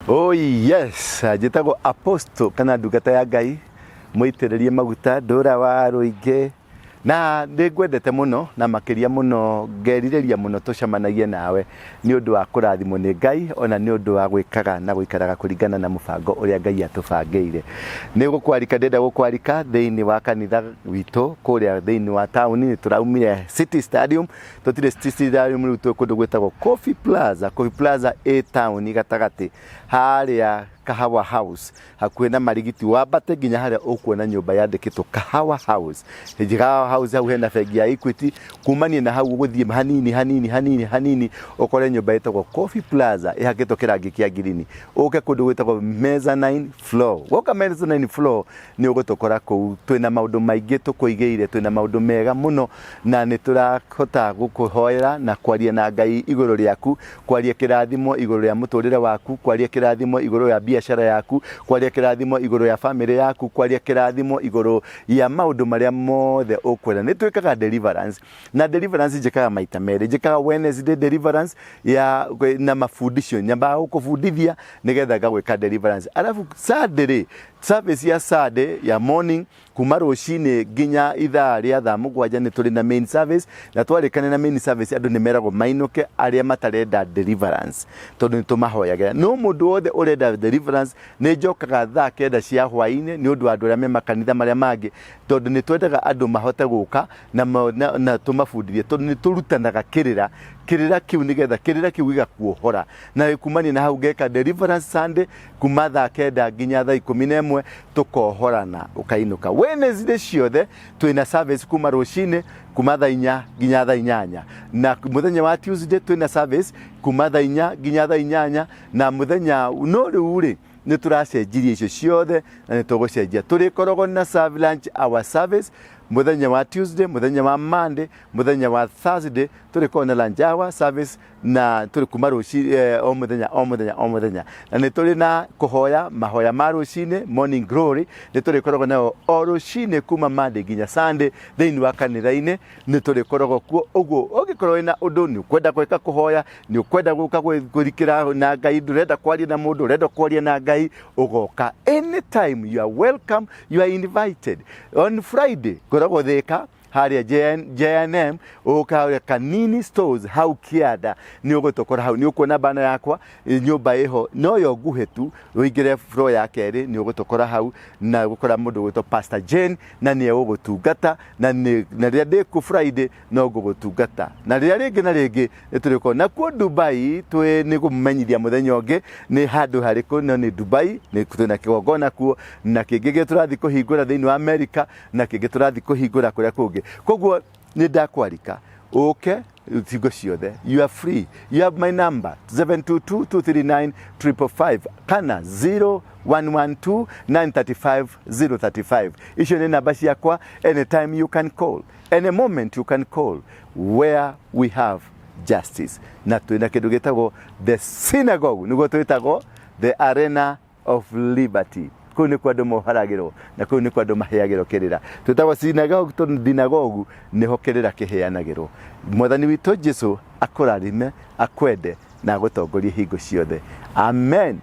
Oh yes, njĩtagwo Apostle kana ndungata ya Ngai mũitĩrĩrie maguta ndũra wa rũingĩ na nĩngwendete mũno na makĩria mũno ngerirĩria mũno tũcemanagie nawe nĩ ũndũ wa kũrathimwo nĩ Ngai ona nĩ ũndũ wa gwĩkaga na gũikaraga kũringana na mũbango ũrĩa Ngai atũbangĩire. Nĩ gũkwarika ndenda gũkwarika thĩinĩ wa kanitha witũ kũrĩa thĩinĩ wa taũni tũraumire City Stadium tũtire City Stadium rĩu twĩ kũndũ gwĩtagwo Coffee Plaza A town gatagatĩ harĩa Kahawa House hakuhĩ na marigiti wambate nginya harĩa ũkuona nyũmba yandĩkĩtwo Kahawa House. Kahawa House hau hena bengi ya Equity kumania na hau gũthiĩ hanini ũkore nyũmba ĩtagwo Coffee Plaza ĩhakĩtwo kĩrangi kĩa ngirini. Ũke kũndũ gwĩtagwo mezzanine floor. Woka mezzanine floor nĩ ũgũtũkora kũu twĩna maũndũ maingĩ tũkũigĩire, twĩna maũndũ mega mũno na nĩ tũrahota gũkũhoera na kwaria na Ngai igũrũ rĩaku, kwaria kĩrathimo igũrũ rĩa mũtũrĩre waku, kwaria kĩrathimo igũrũ ya biashara yaku, kwaria kĩrathimo igũrũ ya family yaku, kwaria kĩrathimo igũrũ ya maũndũ marĩa mothe ũkwenda. Nĩ twĩkaga deliverance na deliverance njĩkaga maita merĩ. Njĩkaga Wednesday deliverance ya na mafundisho nyambaga gũkũbundithia nĩgetha ngagwĩka deliverance. Alafu Saturday service ya Saturday ya morning kuma rũcinĩ nginya ithaa rĩa thaa mũgwanja nĩ tũrĩ na main service na twarĩkane na main service andũ nĩ meragwo mainũke arĩa matarenda deliverance tondũ nĩ tũmahoyagĩra. No mũndũ wothe ũrenda deliverance nĩ njokaga thaa kenda cia hwaĩ-inĩ nĩ ũndũ wa andũ arĩa me makanitha marĩa mangĩ tondũ nĩ twendaga andũ mahote gũka na tũmabundithie tondũ nĩ tũrutanaga kĩrĩra kĩu nĩgetha kĩrĩra kĩu gĩgakuohora na kumania na hau ngeka deliverance Sunday kuma thaa kenda nginya thaa 11 tũkohorana ũkainũka. Wednesday ciothe twĩna service kuma rũcinĩ kuma thaa 4 nginya thaa 8 na mũthenya wa Tuesday twĩna service kuma thaa 4 nginya thaa 8 na mũthenya no rĩu rĩ nĩ tũracenjirie icio ciothe na nĩ tũgũcenjia. Tũrĩkoragwo na serve lunch hour service mũthenya wa Tuesday, mũthenya wa Monday, mũthenya wa Thursday tũrĩkoragwo na lunch hour service na tũrĩ kuma rũcinĩ o mũthenya na nĩ tũrĩ na kũhoya mahoya ma rũcinĩ morning glory nĩ tũrĩkoragwo nayo o rũcinĩ kuma Monday nginya Sunday thĩinĩ wa kanitha-inĩ nĩ tũrĩkoragwo kuo. Ũguo ũngĩkorwo wĩna ũndũ nĩ ũkwenda gwĩka kũhoya, nĩ ũkwenda gũka gũthikĩra na Ngai, ndũrenda kwaria na mũndũ, ũrenda kwaria na Ngai, ũgoka anytime. You are welcome, you are invited. On Friday ngoragwo Thika harĩa JNM ũka Kanini stores hau Kianda nĩ ũgũtũkora hau, nĩ ũkuona bana yakwa nyũmba ĩho no yo nguhĩ tu ũingĩre floor ya kerĩ nĩ ũgũtũkora hau na gũkora mũndũ gwĩtwo Pastor Jane na nĩ ũgũtungata na rĩrĩa ndĩ ku Friday no ngũgũtungata na rĩrĩa rĩngĩ na rĩngĩ nĩ tũrĩkorwo nakuo Dubai nĩ kũmenyithia mũthenya ũngĩ nĩ handũ harĩkũ no nĩ Dubai nĩ twĩna kĩgongona kuo na kĩngĩ tũrathiĩ kũhingũra thĩinĩ wa America na kĩngĩ tũrathiĩ kũhingũra kũrĩa kũngĩ. Koguo nĩ ndakwarika ũke thigo ciothe. You are free. You have my number 722-239-555 kana 0112-935-035. Icio nĩ namba ciakwa. Anytime you can call, any moment you can call, where we have justice. Na twĩna kĩndũ gĩtagwo the synagogue, nĩguo twĩtagwo the arena of liberty. Kũu nĩ kwa andũ moharagĩrwo na kũu nĩ kwa andũ maheagĩrwo kĩrĩra. Twĩtagwo synagogue tondũ thinagogu nĩho kĩrĩra kĩheanagĩrwo. Mwathani witũ Jesũ akũrathime, akwende na agũtongorie hingo ciothe. Amen.